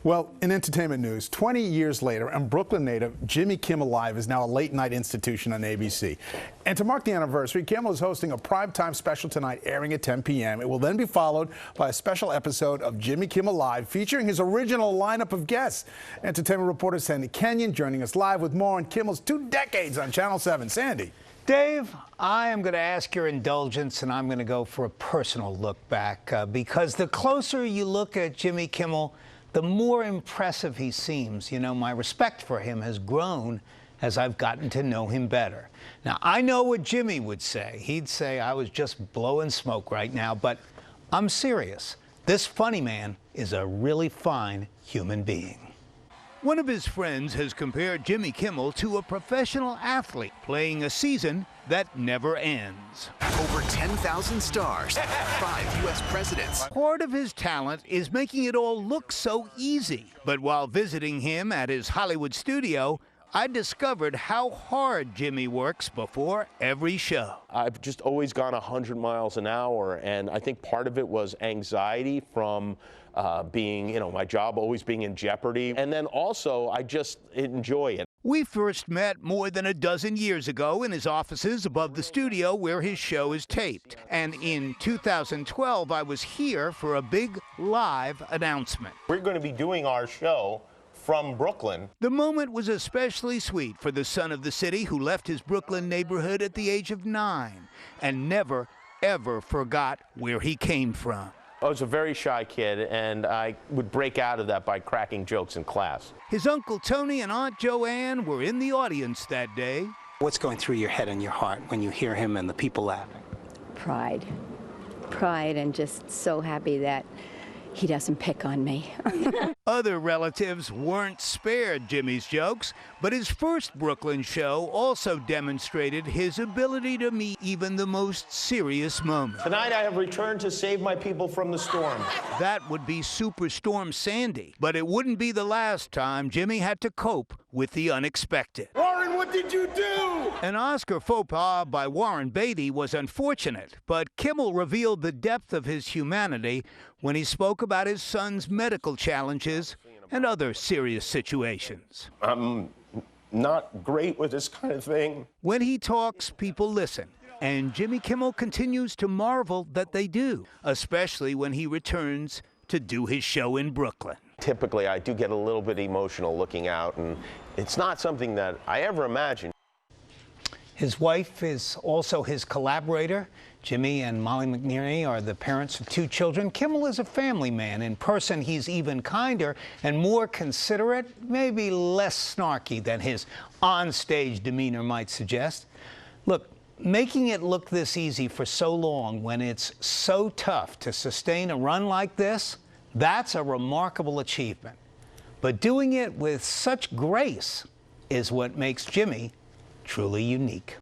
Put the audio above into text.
Well, in entertainment news, 20 years later, and Brooklyn native Jimmy Kimmel Live is now a late-night institution on ABC. And to mark the anniversary, Kimmel is hosting a primetime special tonight airing at 10 p.m. It will then be followed by a special episode of Jimmy Kimmel Live featuring his original lineup of guests. Entertainment reporter Sandy Kenyon joining us live with more on Kimmel's 2 decades on Channel 7. Sandy. Dave, I am going to ask your indulgence, and I'm going to go for a personal look back because the closer you look at Jimmy Kimmel, the more impressive he seems. You know, my respect for him has grown as I've gotten to know him better. Now, I know what Jimmy would say. He'd say I was just blowing smoke right now, but I'm serious. This funny man is a really fine human being. One of his friends has compared Jimmy Kimmel to a professional athlete playing a season that never ends. Over 10,000 stars, 5 U.S. presidents. Part of his talent is making it all look so easy. But while visiting him at his Hollywood studio, I discovered how hard Jimmy works before every show. I've just always gone 100 miles an hour, and I think part of it was anxiety from being, my job always being in jeopardy. And then also, I just enjoy it. We first met more than a dozen years ago in his offices above the studio where his show is taped. And in 2012, I was here for a big live announcement. We're going to be doing our show from Brooklyn. The moment was especially sweet for the son of the city who left his Brooklyn neighborhood at the age of 9 and never, ever forgot where he came from. I was a very shy kid, and I would break out of that by cracking jokes in class. His Uncle Tony and Aunt Joanne were in the audience that day. What's going through your head and your heart when you hear him and the people laughing? Pride. Pride, and just so happy that he doesn't pick on me. Other relatives weren't spared Jimmy's jokes, but his first Brooklyn show also demonstrated his ability to meet even the most serious moments. Tonight I have returned to save my people from the storm. That would be Superstorm Sandy, but it wouldn't be the last time Jimmy had to cope with the unexpected. Warren, what did you do? An Oscar faux pas by Warren Beatty was unfortunate, but Kimmel revealed the depth of his humanity when he spoke about his son's medical challenges and other serious situations. I'm not great with this kind of thing. When he talks, people listen, and Jimmy Kimmel continues to marvel that they do, especially when he returns to do his show in Brooklyn. Typically, I do get a little bit emotional looking out, and it's not something that I ever imagined. His wife is also his collaborator. Jimmy and Molly McNeary are the parents of 2 children. Kimmel is a family man. In person, he's even kinder and more considerate, maybe less snarky than his on-stage demeanor might suggest. Look, making it look this easy for so long when it's so tough to sustain a run like this, that's a remarkable achievement. But doing it with such grace is what makes Jimmy truly unique.